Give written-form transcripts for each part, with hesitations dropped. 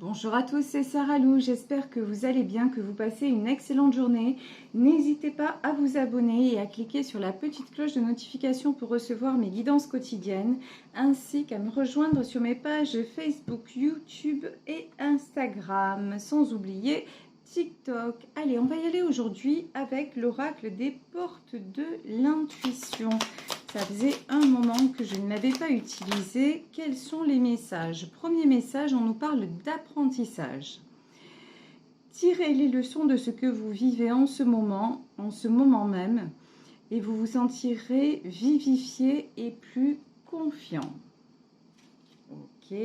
Bonjour à tous, c'est Sarah Lou, j'espère que vous allez bien, que vous passez une excellente journée. N'hésitez pas à vous abonner et à cliquer sur la petite cloche de notification pour recevoir mes guidances quotidiennes, ainsi qu'à me rejoindre sur mes pages Facebook, YouTube et Instagram, sans oublier TikTok. Allez, on va y aller aujourd'hui avec l'oracle des portes de l'intuition. Ça faisait un moment que je ne l'avais pas utilisé. Quels sont les messages? Premier message, on nous parle d'apprentissage. Tirez les leçons de ce que vous vivez en ce moment même, et vous vous sentirez vivifié et plus confiant. Ok,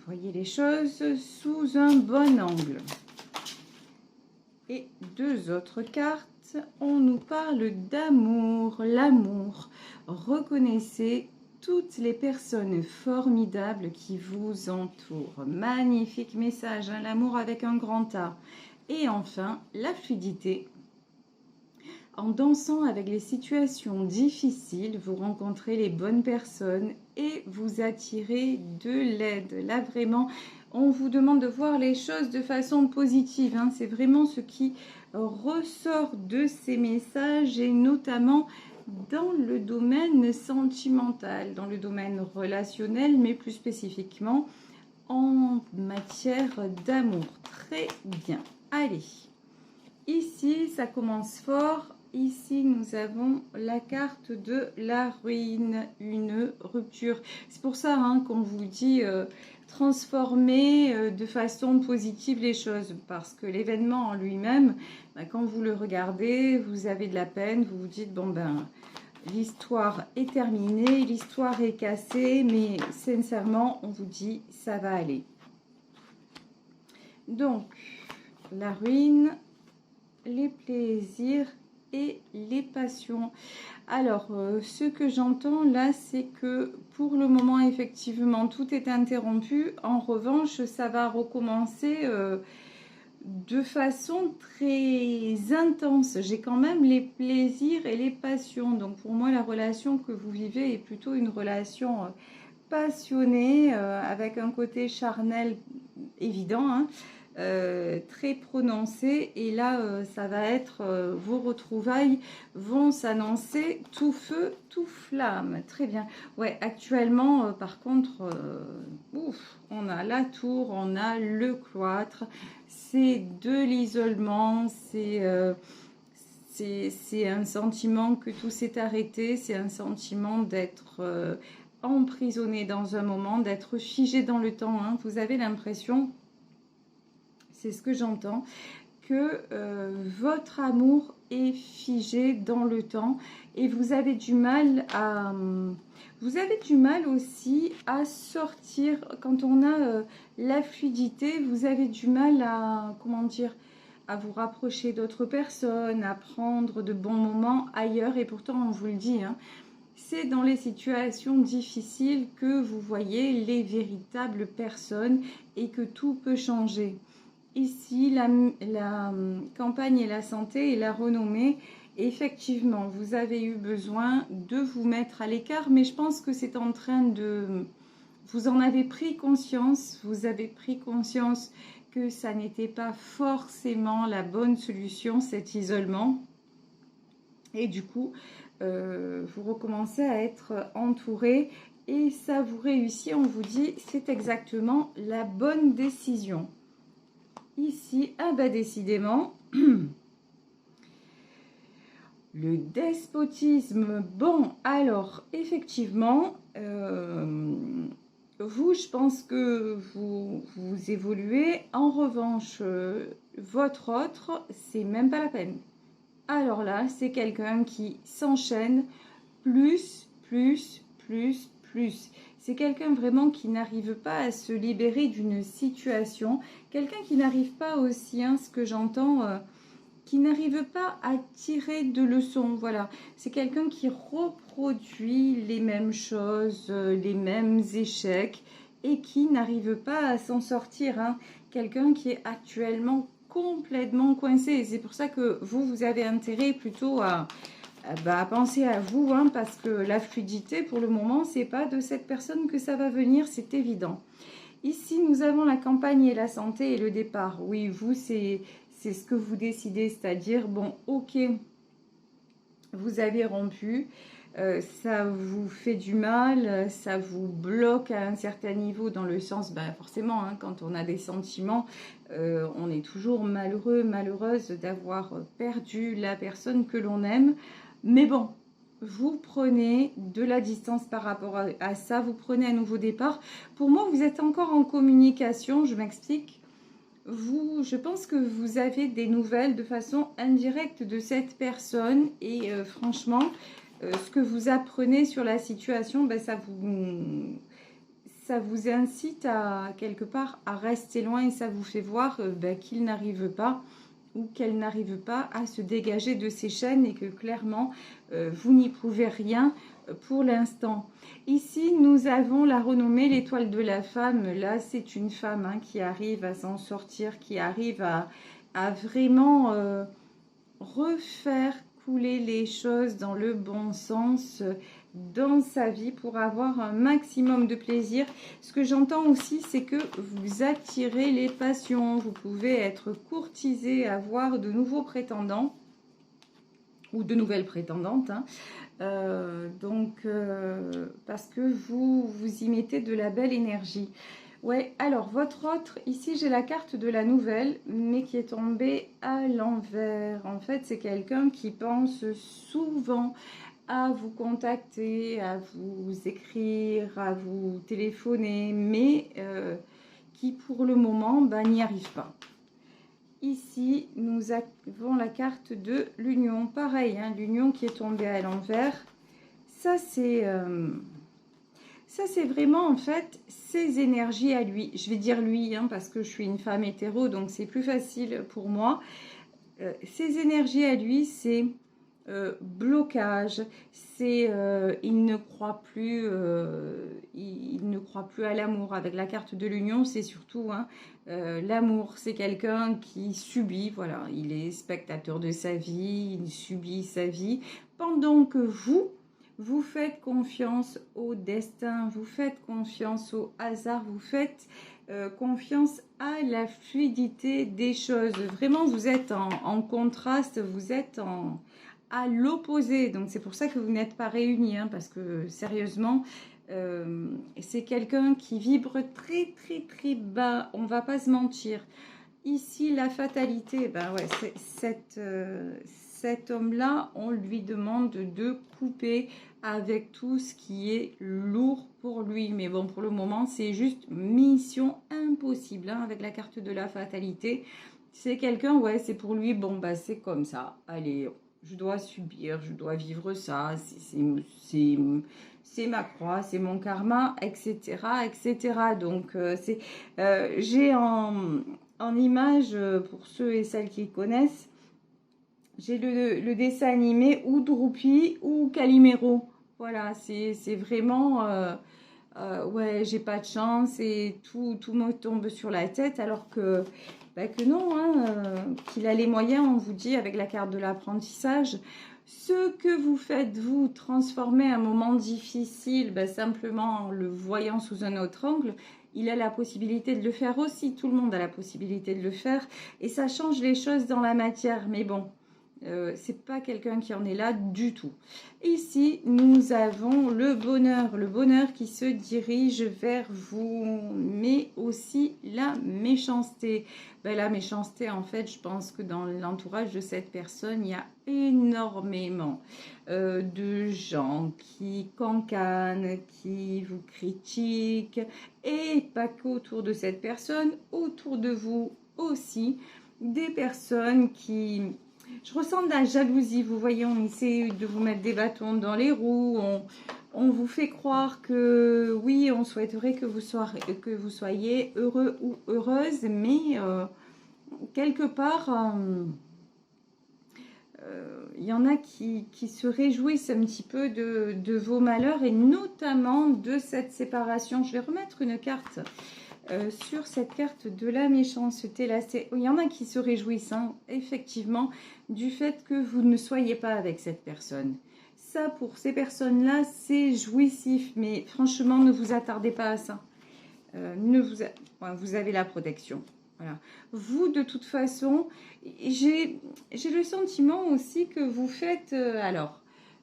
voyez les choses sous un bon angle. Et deux autres cartes, on nous parle d'amour, l'amour. Reconnaissez toutes les personnes formidables qui vous entourent. Magnifique message, hein, l'amour avec un grand A. Et enfin, la fluidité. En dansant avec les situations difficiles, vous rencontrez les bonnes personnes et vous attirez de l'aide. Là, vraiment, on vous demande de voir les choses de façon positive, hein. C'est vraiment ce qui ressort de ces messages, et notamment dans le domaine sentimental, dans le domaine relationnel, mais plus spécifiquement en matière d'amour. Très bien. Allez, ici, ça commence fort. Ici, nous avons la carte de la ruine, une rupture. C'est pour ça hein, qu'on vous dit transformer de façon positive les choses. Parce que l'événement en lui-même, quand vous le regardez, vous avez de la peine, vous vous dites, bon ben, l'histoire est terminée, l'histoire est cassée, mais sincèrement, on vous dit, ça va aller. Donc, la ruine, les plaisirs et les passions. Alors, ce que j'entends là, c'est que pour le moment, effectivement, tout est interrompu. En revanche, ça va recommencer de façon très intense. J'ai quand même les plaisirs et les passions. Donc, pour moi, la relation que vous vivez est plutôt une relation passionnée, avec un côté charnel évident, hein. Très prononcé, et là ça va être vos retrouvailles vont s'annoncer tout feu tout flamme. Très bien. Ouais, actuellement par contre on a la tour, on a le cloître, c'est de l'isolement, c'est un sentiment que tout s'est arrêté, c'est un sentiment d'être emprisonné dans un moment, d'être figé dans le temps, hein. Vous avez l'impression, c'est ce que j'entends, que votre amour est figé dans le temps, et vous avez du mal à... Vous avez du mal aussi à sortir. Quand on a la fluidité, vous avez du mal à, comment dire, à vous rapprocher d'autres personnes, à prendre de bons moments ailleurs. Et pourtant, on vous le dit, hein, c'est dans les situations difficiles que vous voyez les véritables personnes et que tout peut changer. Ici, la campagne et la santé et la renommée, effectivement, vous avez eu besoin de vous mettre à l'écart, mais je pense que c'est en train de... Vous en avez pris conscience, vous avez pris conscience que ça n'était pas forcément la bonne solution, cet isolement. Et du coup, vous recommencez à être entouré, et ça vous réussit, on vous dit, c'est exactement la bonne décision. Ici, ah bah décidément, le despotisme. Bon, alors, effectivement, vous, je pense que vous évoluez. En revanche, votre autre, c'est même pas la peine. Alors là, c'est quelqu'un qui s'enchaîne plus. C'est quelqu'un vraiment qui n'arrive pas à se libérer d'une situation. Quelqu'un qui n'arrive pas aussi, hein, ce que j'entends, qui n'arrive pas à tirer de leçons. Voilà, c'est quelqu'un qui reproduit les mêmes choses, les mêmes échecs, et qui n'arrive pas à s'en sortir, hein. Quelqu'un qui est actuellement complètement coincé. Et c'est pour ça que vous avez intérêt plutôt à penser à vous, hein, parce que la fluidité, pour le moment, c'est pas de cette personne que ça va venir, c'est évident. Ici, nous avons la campagne et la santé et le départ. Oui, vous, c'est ce que vous décidez, c'est-à-dire, bon, ok, vous avez rompu, ça vous fait du mal, ça vous bloque à un certain niveau dans le sens, ben forcément, hein, quand on a des sentiments, on est toujours malheureux, malheureuse d'avoir perdu la personne que l'on aime. Mais bon, vous prenez de la distance par rapport à ça, vous prenez un nouveau départ. Pour moi, vous êtes encore en communication, je m'explique. Vous, je pense que vous avez des nouvelles de façon indirecte de cette personne et franchement, ce que vous apprenez sur la situation, ben, ça vous incite à quelque part à rester loin et ça vous fait voir ben, qu'il n'arrive pas ou qu'elle n'arrive pas à se dégager de ses chaînes et que clairement, vous n'y prouvez rien pour l'instant. Ici, nous avons la renommée, l'étoile de la femme. Là, c'est une femme hein, qui arrive à s'en sortir, qui arrive à vraiment refaire couler les choses dans le bon sens dans sa vie pour avoir un maximum de plaisir. Ce que j'entends aussi, c'est que vous attirez les passions. Vous pouvez être courtisé, avoir de nouveaux prétendants ou de nouvelles prétendantes. Hein. Parce que vous y mettez de la belle énergie. Ouais, alors votre autre, ici j'ai la carte de la nouvelle, mais qui est tombée à l'envers. En fait, c'est quelqu'un qui pense souvent à vous contacter, à vous écrire, à vous téléphoner, mais qui pour le moment n'y arrive pas. Ici, nous avons la carte de l'union. Pareil, hein, l'union qui est tombée à l'envers. Ça, c'est vraiment, en fait, ses énergies à lui. Je vais dire lui, hein, parce que je suis une femme hétéro, donc c'est plus facile pour moi. Ses énergies à lui, c'est blocage, c'est il ne croit plus à l'amour. Avec la carte de l'union, c'est surtout hein, l'amour, c'est quelqu'un qui subit, voilà, il est spectateur de sa vie, il subit sa vie, pendant que vous faites confiance au destin, vous faites confiance au hasard, vous faites confiance à la fluidité des choses. Vraiment, vous êtes en contraste, vous êtes à l'opposé. Donc, c'est pour ça que vous n'êtes pas réunis, hein, parce que sérieusement, c'est quelqu'un qui vibre très, très, très bas. On va pas se mentir. Ici, la fatalité, ben ouais, cet homme-là, on lui demande de couper avec tout ce qui est lourd pour lui. Mais bon, pour le moment, c'est juste mission impossible hein, avec la carte de la fatalité. C'est quelqu'un, ouais, c'est pour lui, bon, bah c'est comme ça. Allez, je dois subir, je dois vivre ça, c'est ma croix, c'est mon karma, etc., etc. Donc, j'ai en image, pour ceux et celles qui connaissent, j'ai le dessin animé ou Drupi ou Calimero. Voilà, c'est vraiment... ouais, j'ai pas de chance et tout me tombe sur la tête alors que, que non, hein, qu'il a les moyens, on vous dit, avec la carte de l'apprentissage. Ce que vous faites, vous, transformer un moment difficile, simplement en le voyant sous un autre angle, il a la possibilité de le faire aussi. Tout le monde a la possibilité de le faire et ça change les choses dans la matière. Mais bon, c'est pas quelqu'un qui en est là du tout. Ici, nous avons le bonheur qui se dirige vers vous, mais aussi la méchanceté. La méchanceté, en fait, je pense que dans l'entourage de cette personne, il y a énormément de gens qui cancanent, qui vous critiquent, et pas qu'autour de cette personne, autour de vous aussi, des personnes qui... Je ressens de la jalousie, vous voyez, on essaie de vous mettre des bâtons dans les roues, on vous fait croire que oui, on souhaiterait que vous soyez heureux ou heureuse, mais quelque part, il y en a qui se réjouissent un petit peu de vos malheurs et notamment de cette séparation. Je vais remettre une carte. Sur cette carte de la méchanceté, là, il y en a qui se réjouissent, hein, effectivement, du fait que vous ne soyez pas avec cette personne. Ça, pour ces personnes-là, c'est jouissif, mais franchement, ne vous attardez pas à ça. vous avez la protection. Voilà. Vous, de toute façon, j'ai le sentiment aussi que vous faites,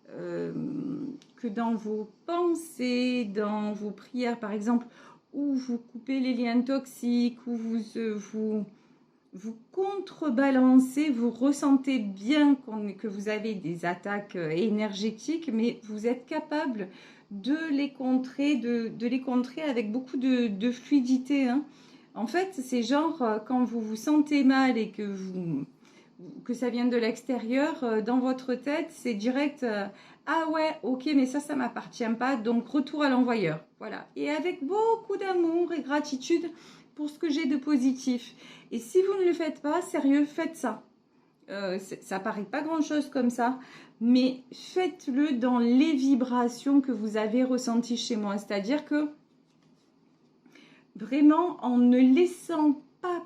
que dans vos pensées, dans vos prières, par exemple, où vous coupez les liens toxiques, où vous contrebalancez, vous ressentez bien que vous avez des attaques énergétiques, mais vous êtes capable de les contrer, de les contrer avec beaucoup de fluidité. Hein. En fait, c'est genre quand vous vous sentez mal et que ça vient de l'extérieur, dans votre tête, c'est direct ah ouais, ok, mais ça m'appartient pas, donc retour à l'envoyeur. Voilà. Et avec beaucoup d'amour et gratitude pour ce que j'ai de positif. Et si vous ne le faites pas, sérieux, faites ça. Ça paraît pas grand-chose comme ça, mais faites-le dans les vibrations que vous avez ressenties chez moi. C'est-à-dire que vraiment, en ne laissant pas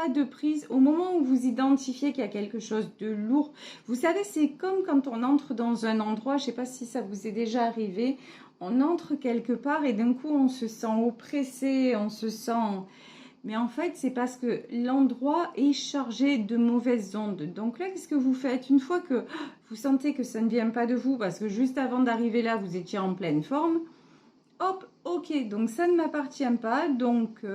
de prise, au moment où vous identifiez qu'il y a quelque chose de lourd, vous savez, c'est comme quand on entre dans un endroit, je ne sais pas si ça vous est déjà arrivé, on entre quelque part et d'un coup on se sent oppressé, on se sent... Mais en fait, c'est parce que l'endroit est chargé de mauvaises ondes. Donc là, qu'est-ce que vous faites? Une fois que vous sentez que ça ne vient pas de vous, parce que juste avant d'arriver là, vous étiez en pleine forme, hop, ok, donc ça ne m'appartient pas. Donc,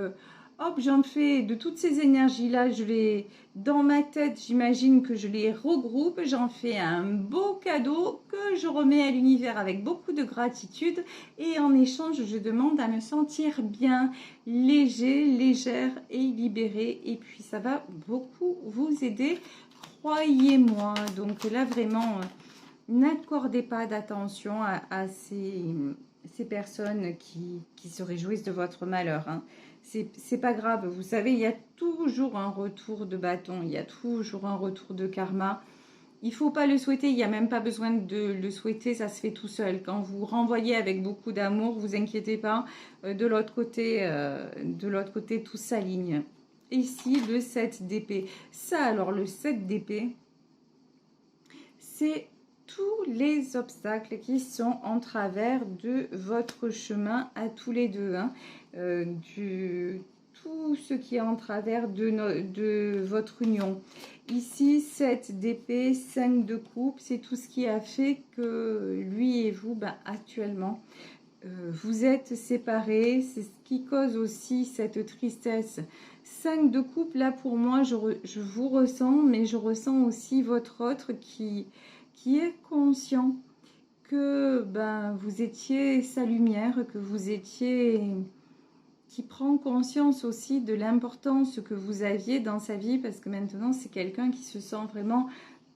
hop, j'en fais de toutes ces énergies-là, je les, dans ma tête, j'imagine que je les regroupe, j'en fais un beau cadeau que je remets à l'univers avec beaucoup de gratitude. Et en échange, je demande à me sentir bien, léger, légère et libérée. Et puis, ça va beaucoup vous aider, croyez-moi. Donc là, vraiment, n'accordez pas d'attention à ces personnes qui se réjouissent de votre malheur. Hein. C'est pas grave. Vous savez, il y a toujours un retour de bâton. Il y a toujours un retour de karma. Il ne faut pas le souhaiter. Il n'y a même pas besoin de le souhaiter. Ça se fait tout seul. Quand vous renvoyez avec beaucoup d'amour, vous inquiétez pas. De l'autre côté, tout s'aligne. Ici, le 7 d'épée. Ça, alors, le 7 d'épée, c'est tous les obstacles qui sont en travers de votre chemin à tous les deux. Hein. Tout ce qui est en travers de votre union. Ici, 7 d'épée, 5 de coupe, c'est tout ce qui a fait que lui et vous, actuellement, vous êtes séparés. C'est ce qui cause aussi cette tristesse. 5 de coupe, là pour moi, je vous ressens, mais je ressens aussi votre autre qui est conscient que vous étiez sa lumière, que vous étiez... qui prend conscience aussi de l'importance que vous aviez dans sa vie, parce que maintenant c'est quelqu'un qui se sent vraiment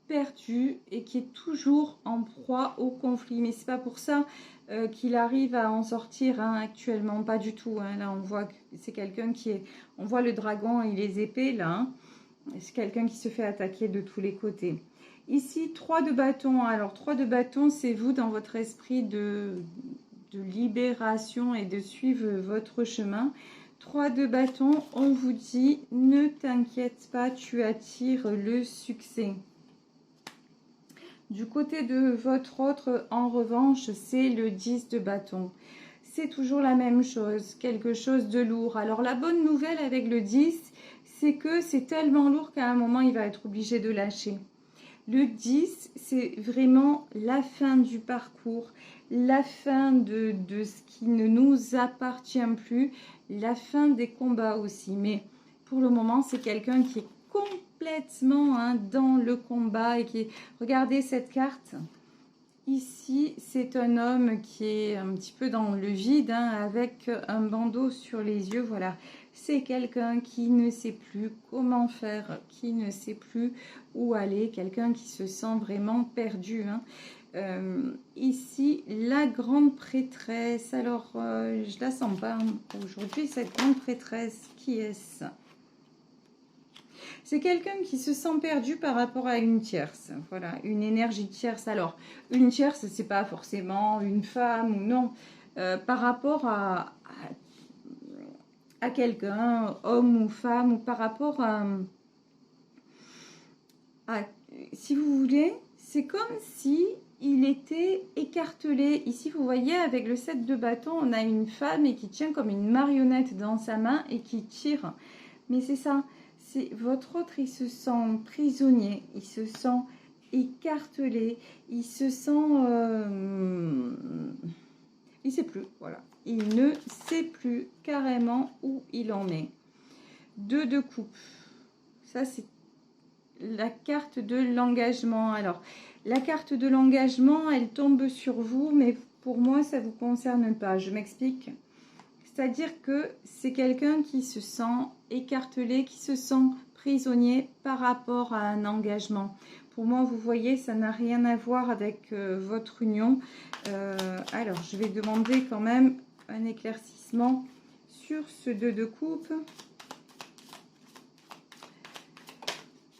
perdu et qui est toujours en proie au conflit. Mais c'est pas pour ça qu'il arrive à en sortir hein, actuellement, pas du tout. Hein. Là on voit que c'est quelqu'un qui est... On voit le dragon et les épées là. Hein. C'est quelqu'un qui se fait attaquer de tous les côtés. Ici, 3 de bâton. Alors, 3 de bâton, c'est vous dans votre esprit de libération et de suivre votre chemin. 3 de bâton, on vous dit, ne t'inquiète pas, tu attires le succès. Du côté de votre autre, en revanche, c'est le 10 de bâton. C'est toujours la même chose, quelque chose de lourd. Alors, la bonne nouvelle avec le 10, c'est que c'est tellement lourd qu'à un moment, il va être obligé de lâcher. Le 10, c'est vraiment la fin du parcours, la fin de ce qui ne nous appartient plus, la fin des combats aussi. Mais pour le moment, c'est quelqu'un qui est complètement hein, dans le combat et qui est... Regardez cette carte. Ici, c'est un homme qui est un petit peu dans le vide, hein, avec un bandeau sur les yeux, voilà. C'est quelqu'un qui ne sait plus comment faire, qui ne sait plus où aller, quelqu'un qui se sent vraiment perdu. Hein. Ici, la grande prêtresse, alors je la sens pas aujourd'hui, cette grande prêtresse, qui est-ce ? C'est quelqu'un qui se sent perdu par rapport à une tierce. Voilà, une énergie tierce. Alors, une tierce, c'est pas forcément une femme ou non. Par rapport à quelqu'un, homme ou femme, ou par rapport à... Si vous voulez, c'est comme si il était écartelé. Ici, vous voyez, avec le 7 de bâton, on a une femme et qui tient comme une marionnette dans sa main et qui tire. Mais c'est ça, c'est votre autre, il se sent prisonnier, il se sent écartelé, il se sent... il ne sait plus, voilà. Il ne sait plus carrément où il en est. 2 de coupe. Ça, c'est la carte de l'engagement. Alors, la carte de l'engagement, elle tombe sur vous, mais pour moi, ça ne vous concerne pas. Je m'explique. C'est-à-dire que c'est quelqu'un qui se sent écartelé, qui se sent prisonnier par rapport à un engagement. Pour moi, vous voyez, ça n'a rien à voir avec votre union. Alors, je vais demander quand même un éclaircissement sur ce 2 de coupe.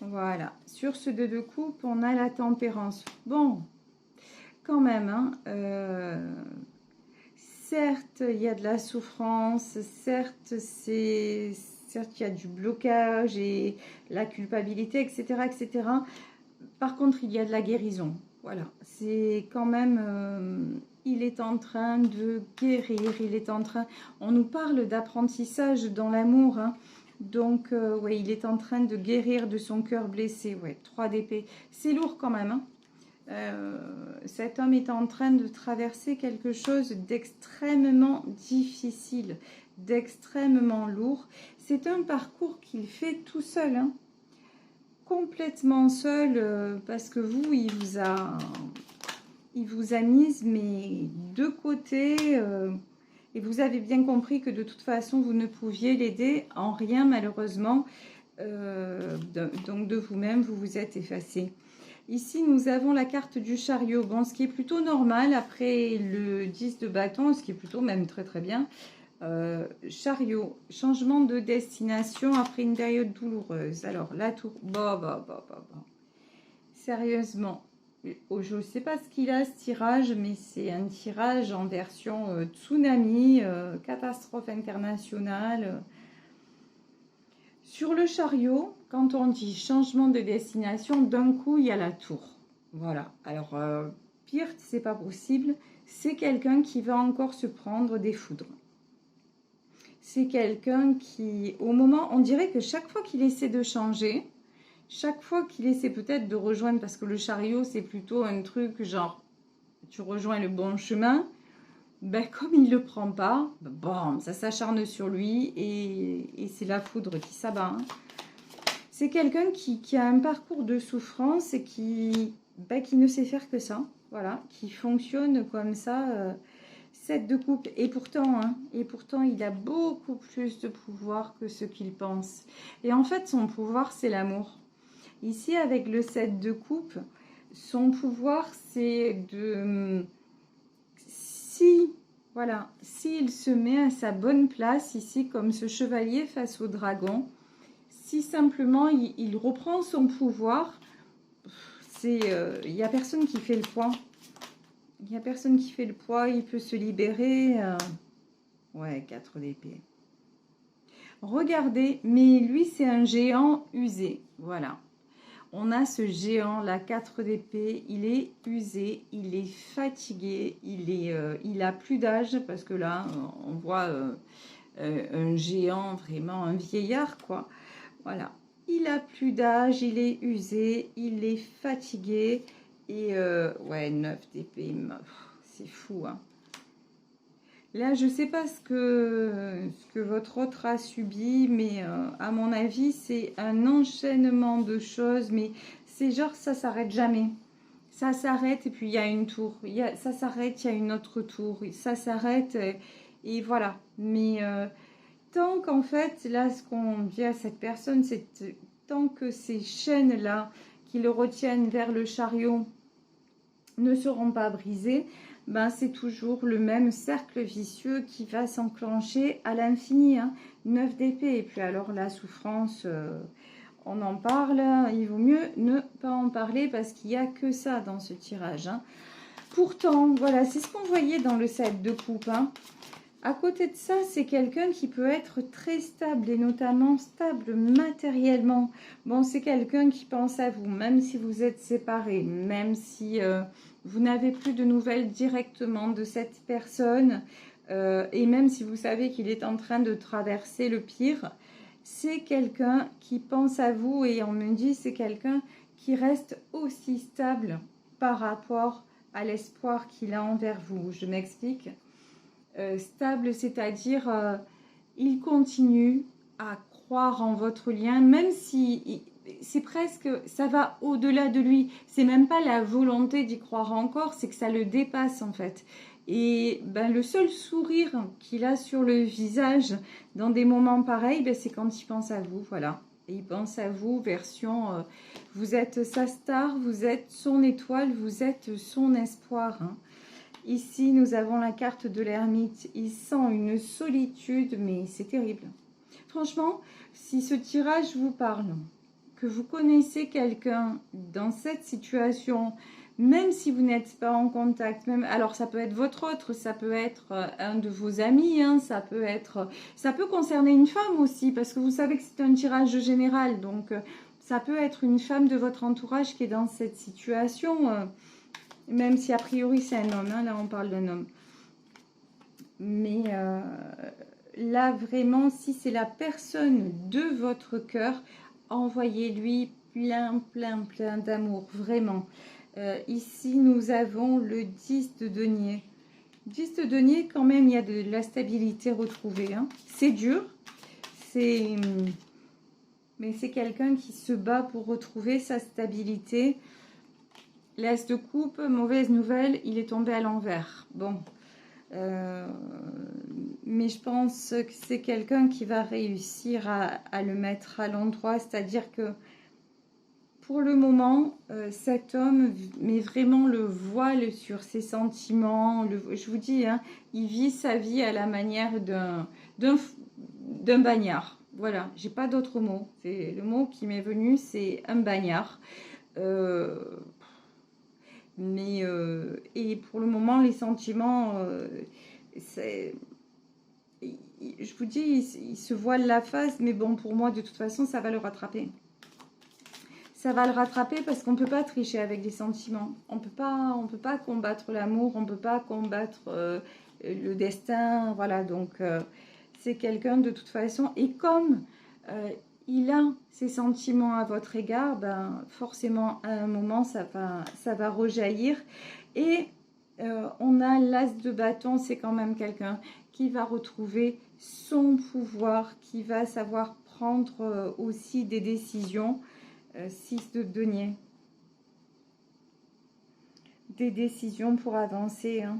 Voilà, sur ce 2 de coupe, on a la tempérance. Bon, quand même, hein, certes, il y a de la souffrance, certes, il y a du blocage et la culpabilité, etc., etc. Par contre, il y a de la guérison. Voilà, c'est quand même... il est en train de guérir, il est en train... On nous parle d'apprentissage dans l'amour, hein. Donc, ouais, il est en train de guérir de son cœur blessé. Ouais, 3 d'épée. C'est lourd quand même, hein. Cet homme est en train de traverser quelque chose d'extrêmement difficile, d'extrêmement lourd. C'est un parcours qu'il fait tout seul, hein. Complètement seul, parce que vous, il vous a mis, mais de côté... et vous avez bien compris que de toute façon, vous ne pouviez l'aider en rien, malheureusement. Donc, de vous-même, vous vous êtes effacé. Ici, nous avons la carte du chariot. Bon, ce qui est plutôt normal après le 10 de bâton, ce qui est plutôt même très, très bien. Chariot, changement de destination après une période douloureuse. Alors, la tour... Bon. Sérieusement. Oh, je ne sais pas ce qu'il a, ce tirage, mais c'est un tirage en version tsunami, catastrophe internationale. Sur le chariot, quand on dit changement de destination, d'un coup, il y a la tour. Voilà. Alors, pire, c'est pas possible. C'est quelqu'un qui va encore se prendre des foudres. C'est quelqu'un qui, au moment, on dirait que chaque fois qu'il essaie de changer... Chaque fois qu'il essaie peut-être de rejoindre, parce que le chariot, c'est plutôt un truc genre, tu rejoins le bon chemin, ben comme il ne le prend pas, bon, ça s'acharne sur lui et c'est la foudre qui s'abat. Hein. C'est quelqu'un qui a un parcours de souffrance et qui ne sait faire que ça, voilà, qui fonctionne comme ça, 7 de coupe. Et pourtant, il a beaucoup plus de pouvoir que ce qu'il pense. Et en fait, son pouvoir, c'est l'amour. Ici, avec le 7 de coupe, son pouvoir, c'est de... s'il se met à sa bonne place, ici, comme ce chevalier face au dragon, si simplement il reprend son pouvoir, il n'y a personne qui fait le poids. Il n'y a personne qui fait le poids, il peut se libérer. Ouais, 4 d'épée. Regardez, mais lui, c'est un géant usé, voilà. On a ce géant, la 4 d'épée, il est usé, il est fatigué, il a plus d'âge, parce que là, on voit un géant, vraiment un vieillard, quoi. Voilà, il a plus d'âge, il est usé, il est fatigué, et ouais, 9 d'épée, c'est fou, hein. Là, je ne sais pas ce que votre autre a subi, mais à mon avis, c'est un enchaînement de choses. Mais c'est genre, ça s'arrête jamais. Ça s'arrête et puis il y a une tour. Ça s'arrête, il y a une autre tour. Ça s'arrête et voilà. Mais tant qu'en fait, là, ce qu'on dit à cette personne, c'est tant que ces chaînes-là qui le retiennent vers le chariot ne seront pas brisées, ben, c'est toujours le même cercle vicieux qui va s'enclencher à l'infini. Hein. 9 d'épée. Et puis alors la souffrance, on en parle. Il vaut mieux ne pas en parler parce qu'il n'y a que ça dans ce tirage. Hein. Pourtant, voilà, c'est ce qu'on voyait dans le 7 de coupe. Hein. À côté de ça, c'est quelqu'un qui peut être très stable et notamment stable matériellement. Bon, c'est quelqu'un qui pense à vous, même si vous êtes séparés, même si Vous n'avez plus de nouvelles directement de cette personne. Et même si vous savez qu'il est en train de traverser le pire, c'est quelqu'un qui pense à vous. Et on me dit c'est quelqu'un qui reste aussi stable par rapport à l'espoir qu'il a envers vous. Je m'explique. Stable, c'est-à-dire il continue à croire en votre lien, même si c'est presque, ça va au-delà de lui. C'est même pas la volonté d'y croire encore, c'est que ça le dépasse en fait. Et ben, le seul sourire qu'il a sur le visage dans des moments pareils, ben, c'est quand il pense à vous, voilà. Et il pense à vous, version, vous êtes sa star, vous êtes son étoile, vous êtes son espoir. Hein. Ici, nous avons la carte de l'ermite. Il sent une solitude, mais c'est terrible. Franchement, si ce tirage vous parle, que vous connaissez quelqu'un dans cette situation, même si vous n'êtes pas en contact, même, alors ça peut être votre autre, ça peut être un de vos amis, hein, ça peut concerner une femme aussi, parce que vous savez que c'est un tirage général, donc ça peut être une femme de votre entourage qui est dans cette situation, même si a priori c'est un homme, hein, là on parle d'un homme. Mais là vraiment, si c'est la personne de votre cœur, envoyez-lui plein d'amour, vraiment. Ici, nous avons le 10 de denier. 10 de denier, quand même, il y a de la stabilité retrouvée. Hein. C'est dur, mais c'est quelqu'un qui se bat pour retrouver sa stabilité. L'as de coupe, mauvaise nouvelle, il est tombé à l'envers. Bon. Mais je pense que c'est quelqu'un qui va réussir à le mettre à l'endroit, c'est-à-dire que pour le moment, cet homme met vraiment le voile sur ses sentiments. Je vous dis, hein, il vit sa vie à la manière d'un bagnard. Voilà, j'ai pas d'autre mot. C'est le mot qui m'est venu, c'est un bagnard. Et pour le moment, les sentiments, je vous dis, il se voile la face, mais bon, pour moi, de toute façon, ça va le rattraper. Ça va le rattraper parce qu'on ne peut pas tricher avec des sentiments. On ne peut pas combattre l'amour, on ne peut pas combattre le destin. Voilà, donc c'est quelqu'un de toute façon. Et comme il a ses sentiments à votre égard, ben, forcément à un moment ça va rejaillir. Et on a l'as de bâton, c'est quand même quelqu'un qui va retrouver son pouvoir, qui va savoir prendre aussi des décisions. 6 de denier. Des décisions pour avancer. Hein.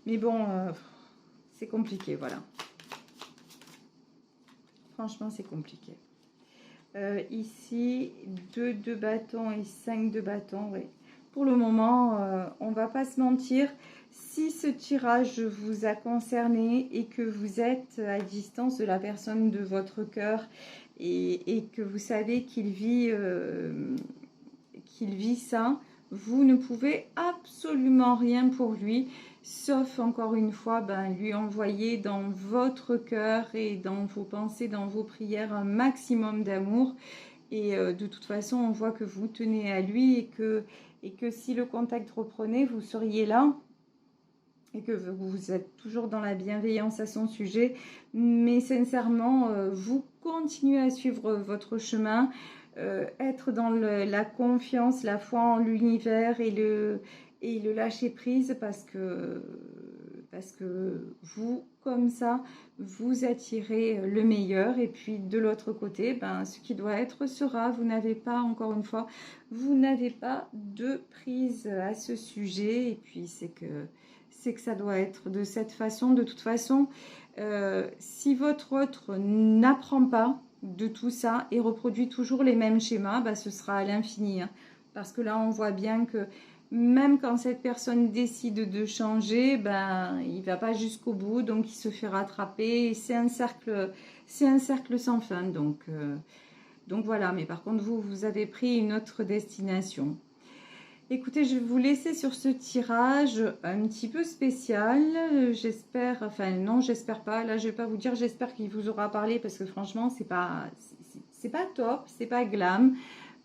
Mais bon, c'est compliqué, voilà. Franchement, c'est compliqué. Ici, 2 de bâton et 5 de bâton, oui. Pour le moment, on ne va pas se mentir. Si ce tirage vous a concerné et que vous êtes à distance de la personne de votre cœur et que vous savez qu'il vit ça, vous ne pouvez absolument rien pour lui, sauf encore une fois lui envoyer dans votre cœur et dans vos pensées, dans vos prières un maximum d'amour. Et de toute façon, on voit que vous tenez à lui et que si le contact reprenait, vous seriez là. Et que vous êtes toujours dans la bienveillance à son sujet. Mais sincèrement, vous continuez à suivre votre chemin, être dans la confiance, la foi en l'univers et le lâcher prise parce que vous, comme ça, vous attirez le meilleur. Et puis de l'autre côté, ce qui doit être sera. Vous n'avez pas, encore une fois, vous n'avez pas de prise à ce sujet. Et puis c'est que ça doit être de cette façon. De toute façon, si votre autre n'apprend pas de tout ça et reproduit toujours les mêmes schémas, ce sera à l'infini. Hein. Parce que là, on voit bien que même quand cette personne décide de changer, il ne va pas jusqu'au bout, donc il se fait rattraper. C'est un cercle sans fin. Donc voilà, mais par contre, vous avez pris une autre destination. Écoutez, je vais vous laisser sur ce tirage un petit peu spécial. J'espère, enfin non, j'espère pas. Là, je vais pas vous dire, j'espère qu'il vous aura parlé parce que franchement, c'est pas top, c'est pas glam.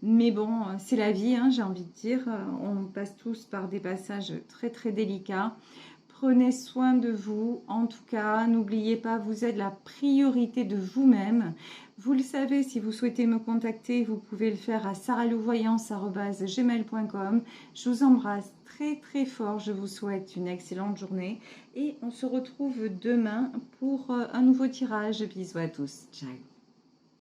Mais bon, c'est la vie, hein, j'ai envie de dire. On passe tous par des passages très très délicats. Prenez soin de vous. En tout cas, n'oubliez pas, vous êtes la priorité de vous-même. Vous le savez, si vous souhaitez me contacter, vous pouvez le faire à sarahlouvoyance@gmail.com. Je vous embrasse très très fort. Je vous souhaite une excellente journée. Et on se retrouve demain pour un nouveau tirage. Bisous à tous. Ciao.